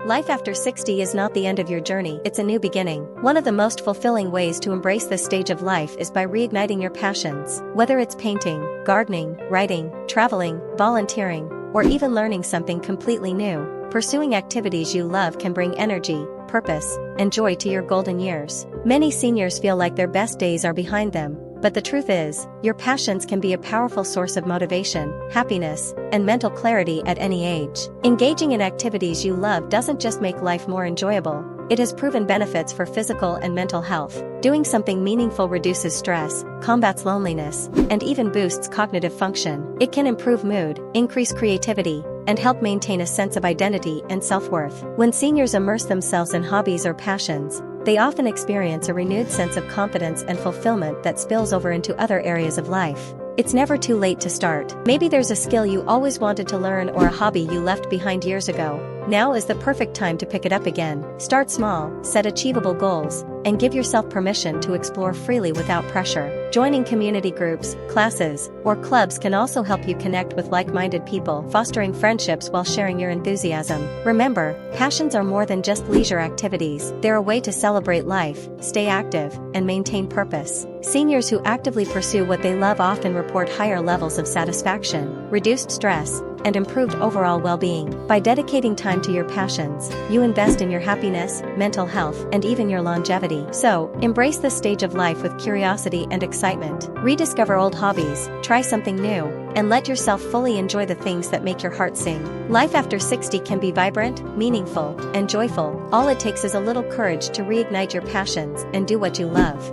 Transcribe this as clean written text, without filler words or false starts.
Life after 60 is not the end of your journey, it's a new beginning. One of the most fulfilling ways to embrace this stage of life is by reigniting your passions. Whether it's painting, gardening, writing, traveling, volunteering, or even learning something completely new, pursuing activities you love can bring energy, purpose, and joy to your golden years. Many seniors feel like their best days are behind them, but the truth is, your passions can be a powerful source of motivation, happiness, and mental clarity at any age. Engaging in activities you love doesn't just make life more enjoyable, it has proven benefits for physical and mental health. Doing something meaningful reduces stress, combats loneliness, and even boosts cognitive function. It can improve mood, increase creativity, and help maintain a sense of identity and self-worth. When seniors immerse themselves in hobbies or passions, they often experience a renewed sense of confidence and fulfillment that spills over into other areas of life. It's never too late to start. Maybe there's a skill you always wanted to learn or a hobby you left behind years ago. Now is the perfect time to pick it up again. Start small, set achievable goals, and give yourself permission to explore freely without pressure. Joining community groups, classes, or clubs can also help you connect with like-minded people, fostering friendships while sharing your enthusiasm. Remember, passions are more than just leisure activities. They're a way to celebrate life, stay active, and maintain purpose. Seniors who actively pursue what they love often report higher levels of satisfaction, reduced stress, and improved overall well-being. By dedicating time to your passions, you invest in your happiness, mental health, and even your longevity. So, embrace this stage of life with curiosity and excitement. Rediscover old hobbies, try something new, and let yourself fully enjoy the things that make your heart sing. Life after 60 can be vibrant, meaningful, and joyful. All it takes is a little courage to reignite your passions and do what you love.